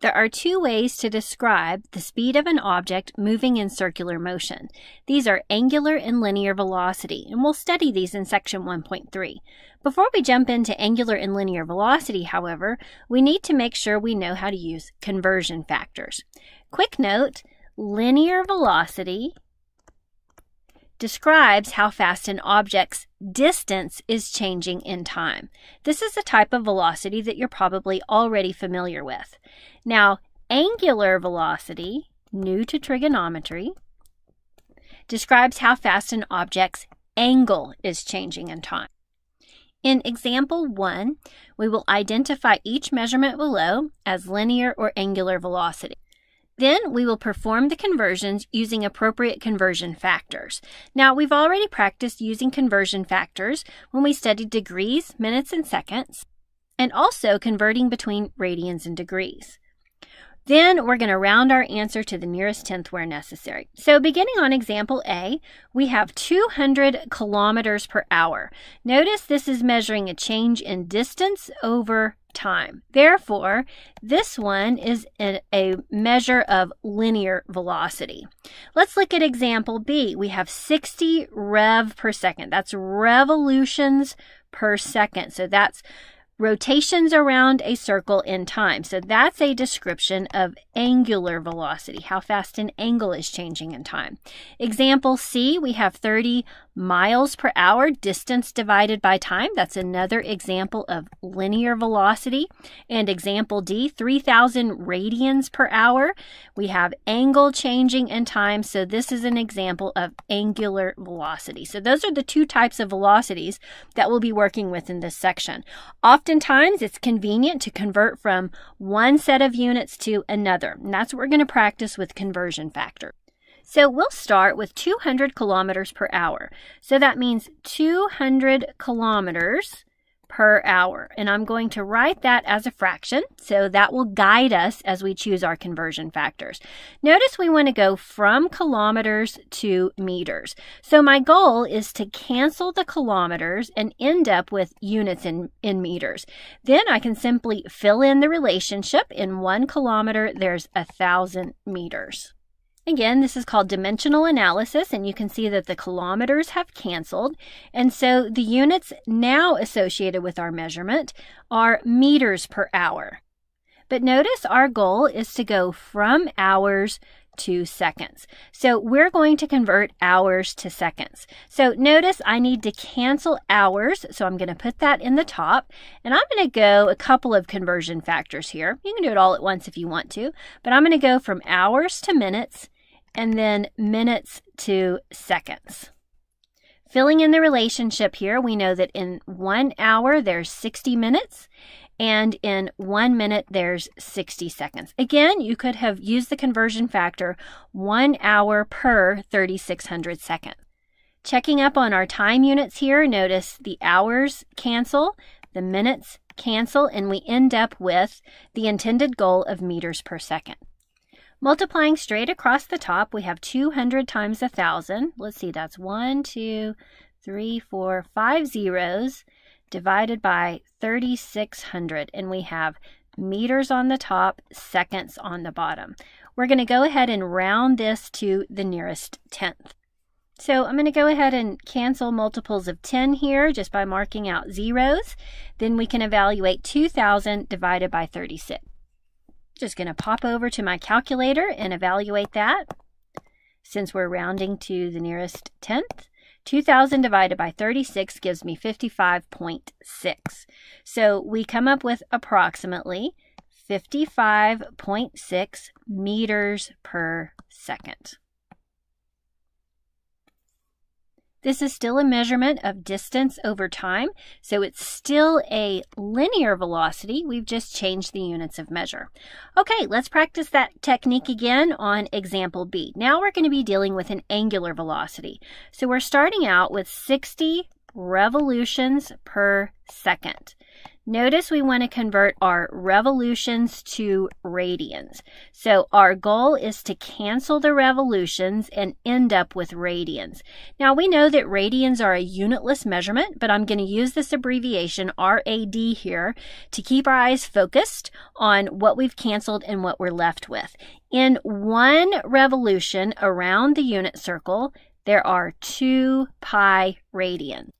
There are two ways to describe the speed of an object moving in circular motion. These are angular and linear velocity, and we'll study these in section 1.3. Before we jump into angular and linear velocity, however, we need to make sure we know how to use conversion factors. Quick note, linear velocity describes how fast an object's distance is changing in time. This is a type of velocity that you're probably already familiar with. Now, angular velocity, new to trigonometry, describes how fast an object's angle is changing in time. In example 1, we will identify each measurement below as linear or angular velocity. Then we will perform the conversions using appropriate conversion factors. Now, we've already practiced using conversion factors when we studied degrees, minutes, and seconds, and also converting between radians and degrees. Then we're going to round our answer to the nearest tenth where necessary. So beginning on example A, we have 200 kilometers per hour. Notice this is measuring a change in distance over time. Therefore, this one is a measure of linear velocity. Let's look at example B. We have 60 rev per second. That's revolutions per second. So that's rotations around a circle in time. So that's a description of angular velocity, how fast an angle is changing in time. Example C, we have 30 miles per hour, distance divided by time. That's another example of linear velocity. And example D, 3,000 radians per hour. We have angle changing in time. So this is an example of angular velocity. So those are the two types of velocities that we'll be working with in this section. Oftentimes, it's convenient to convert from one set of units to another. And that's what we're going to practice with conversion factor. So we'll start with 200 kilometers per hour. So that means 200 kilometers per hour. And I'm going to write that as a fraction. So that will guide us as we choose our conversion factors. Notice we want to go from kilometers to meters. So my goal is to cancel the kilometers and end up with units in meters. Then I can simply fill in the relationship. In 1 kilometer, there's 1,000 meters. Again, this is called dimensional analysis, and you can see that the kilometers have canceled. And so the units now associated with our measurement are meters per hour. But notice our goal is to go from hours to seconds. So we're going to convert hours to seconds. So notice I need to cancel hours. So I'm going to put that in the top. And I'm going to go a couple of conversion factors here. You can do it all at once if you want to. But I'm going to go from hours to minutes and then minutes to seconds. Filling in the relationship here, we know that in 1 hour there's 60 minutes. And in 1 minute, there's 60 seconds. Again, you could have used the conversion factor 1 hour per 3,600 seconds. Checking up on our time units here, notice the hours cancel, the minutes cancel, and we end up with the intended goal of meters per second. Multiplying straight across the top, we have 200 times 1,000. Let's see, that's 1, 2, 3, 4, 5 zeros. Divided by 3,600, and we have meters on the top, seconds on the bottom. We're going to go ahead and round this to the nearest tenth. So I'm going to go ahead and cancel multiples of 10 here just by marking out zeros. Then we can evaluate 2,000 divided by 36. Just going to pop over to my calculator and evaluate that. Since we're rounding to the nearest tenth, 2,000 divided by 36 gives me 55.6. So we come up with approximately 55.6 meters per second. This is still a measurement of distance over time, so it's still a linear velocity. We've just changed the units of measure. Okay, let's practice that technique again on example B. Now we're going to be dealing with an angular velocity. So we're starting out with 60 revolutions per second. Notice we want to convert our revolutions to radians. So our goal is to cancel the revolutions and end up with radians. Now we know that radians are a unitless measurement, but I'm going to use this abbreviation RAD here to keep our eyes focused on what we've canceled and what we're left with. In one revolution around the unit circle, there are 2 pi radians.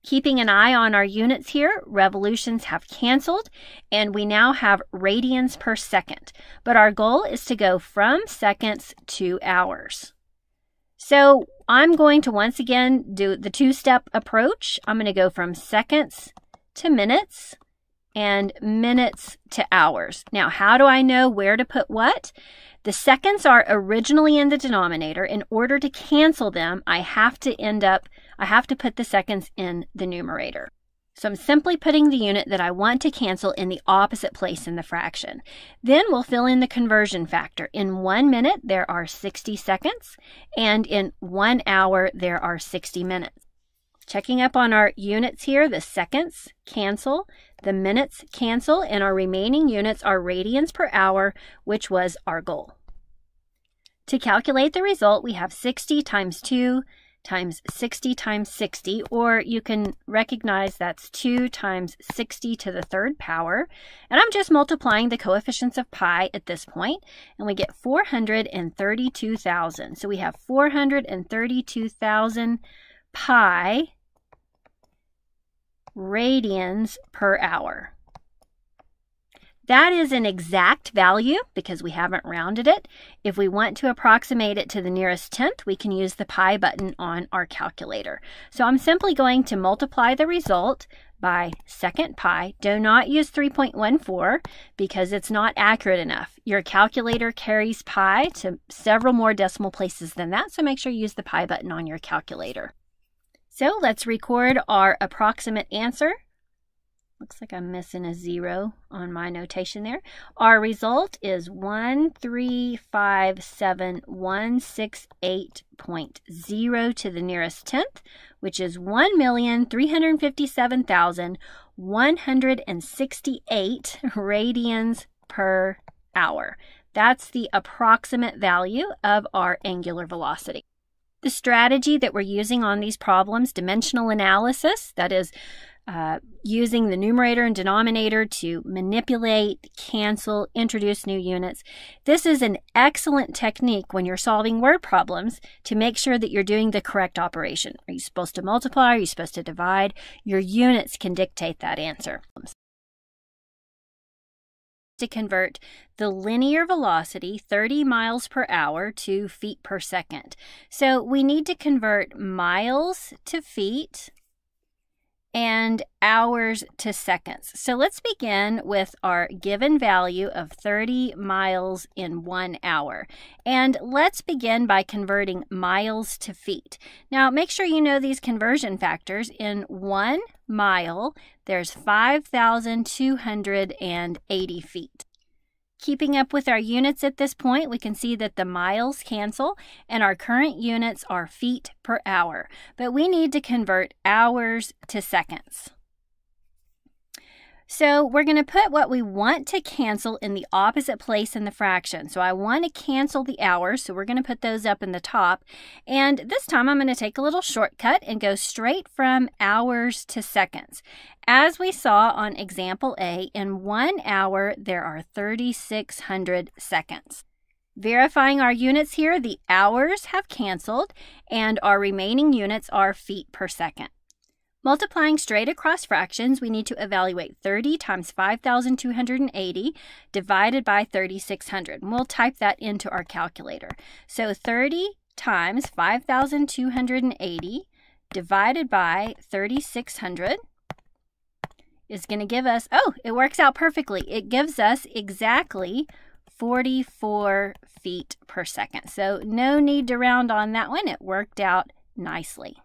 Keeping an eye on our units here, revolutions have canceled, and we now have radians per second. But our goal is to go from seconds to hours. So I'm going to once again do the 2-step approach. I'm going to go from seconds to minutes and minutes to hours. Now, how do I know where to put what? The seconds are originally in the denominator. In order to cancel them, I have to put the seconds in the numerator. So I'm simply putting the unit that I want to cancel in the opposite place in the fraction. Then we'll fill in the conversion factor. In 1 minute, there are 60 seconds, and in 1 hour, there are 60 minutes. Checking up on our units here, the seconds cancel, the minutes cancel, and our remaining units are radians per hour, which was our goal. To calculate the result, we have 60 times 2 times 60 times 60, or you can recognize that's 2 times 60 to the 3rd power. And I'm just multiplying the coefficients of pi at this point, and we get 432,000. So we have 432,000 pi radians per hour. That is an exact value because we haven't rounded it. If we want to approximate it to the nearest tenth, we can use the pi button on our calculator. So I'm simply going to multiply the result by second pi. Do not use 3.14 because it's not accurate enough. Your calculator carries pi to several more decimal places than that, so make sure you use the pi button on your calculator. So let's record our approximate answer. Looks like I'm missing a 0 on my notation there. Our result is 1357168.0 to the nearest tenth, which is 1,357,168 radians per hour. That's the approximate value of our angular velocity. The strategy that we're using on these problems, dimensional analysis, that is, using the numerator and denominator to manipulate, cancel, introduce new units. This is an excellent technique when you're solving word problems to make sure that you're doing the correct operation. Are you supposed to multiply? Are you supposed to divide? Your units can dictate that answer. To convert the linear velocity, 30 miles per hour, to feet per second. So we need to convert miles to feet and hours to seconds. So let's begin with our given value of 30 miles in 1 hour. And let's begin by converting miles to feet. Now make sure you know these conversion factors. In 1 mile, there's 5,280 feet. Keeping up with our units at this point, we can see that the miles cancel and our current units are feet per hour. But we need to convert hours to seconds. So we're going to put what we want to cancel in the opposite place in the fraction. So I want to cancel the hours, so we're going to put those up in the top. And this time I'm going to take a little shortcut and go straight from hours to seconds. As we saw on example A, in 1 hour there are 3,600 seconds. Verifying our units here, the hours have canceled and our remaining units are feet per second. Multiplying straight across fractions, we need to evaluate 30 times 5,280 divided by 3,600. And we'll type that into our calculator. So 30 times 5,280 divided by 3,600 is going to give us, oh, it works out perfectly. It gives us exactly 44 feet per second. So no need to round on that one. It worked out nicely.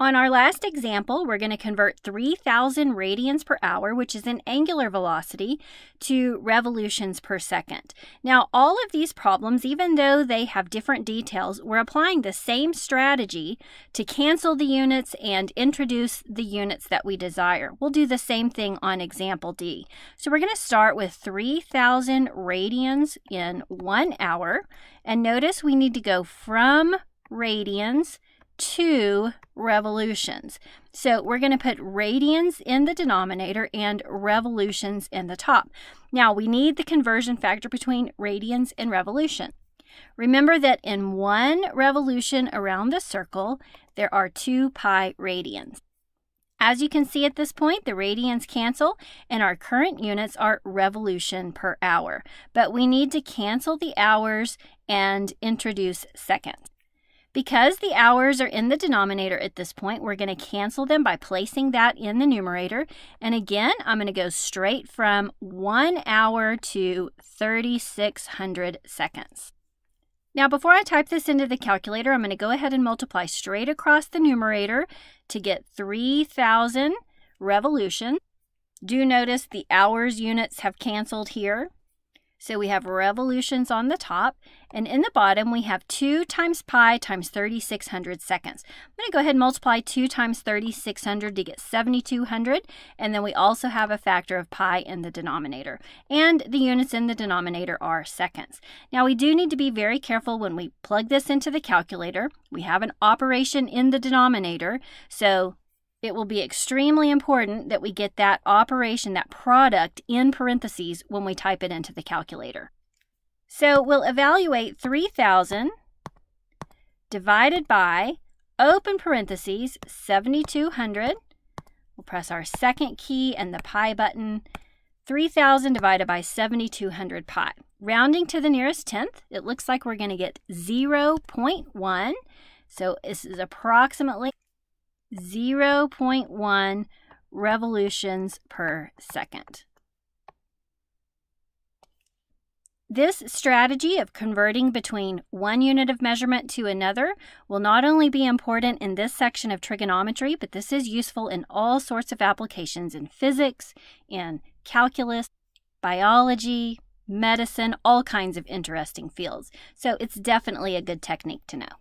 On our last example, we're going to convert 3,000 radians per hour, which is an angular velocity, to revolutions per second. Now, all of these problems, even though they have different details, we're applying the same strategy to cancel the units and introduce the units that we desire. We'll do the same thing on example D. So we're going to start with 3,000 radians in 1 hour. And notice we need to go from radians to revolutions. So we're going to put radians in the denominator and revolutions in the top. Now we need the conversion factor between radians and revolution. Remember that in 1 revolution around the circle, there are 2 pi radians. As you can see at this point, the radians cancel and our current units are revolution per hour. But we need to cancel the hours and introduce seconds. Because the hours are in the denominator at this point, we're going to cancel them by placing that in the numerator. And again, I'm going to go straight from 1 hour to 3,600 seconds. Now, before I type this into the calculator, I'm going to go ahead and multiply straight across the numerator to get 3,000 revolutions. Do notice the hours units have canceled here. So we have revolutions on the top, and in the bottom we have 2 times pi times 3,600 seconds. I'm going to go ahead and multiply 2 times 3,600 to get 7,200, and then we also have a factor of pi in the denominator. And the units in the denominator are seconds. Now we do need to be very careful when we plug this into the calculator. We have an operation in the denominator, so it will be extremely important that we get that operation, that product, in parentheses when we type it into the calculator. So we'll evaluate 3,000 divided by, open parentheses, 7,200. We'll press our second key and the pi button. 3,000 divided by 7,200 pi. Rounding to the nearest tenth, it looks like we're going to get 0.1. So this is approximately 0.1 revolutions per second. This strategy of converting between one unit of measurement to another will not only be important in this section of trigonometry, but this is useful in all sorts of applications in physics, in calculus, biology, medicine, all kinds of interesting fields. So it's definitely a good technique to know.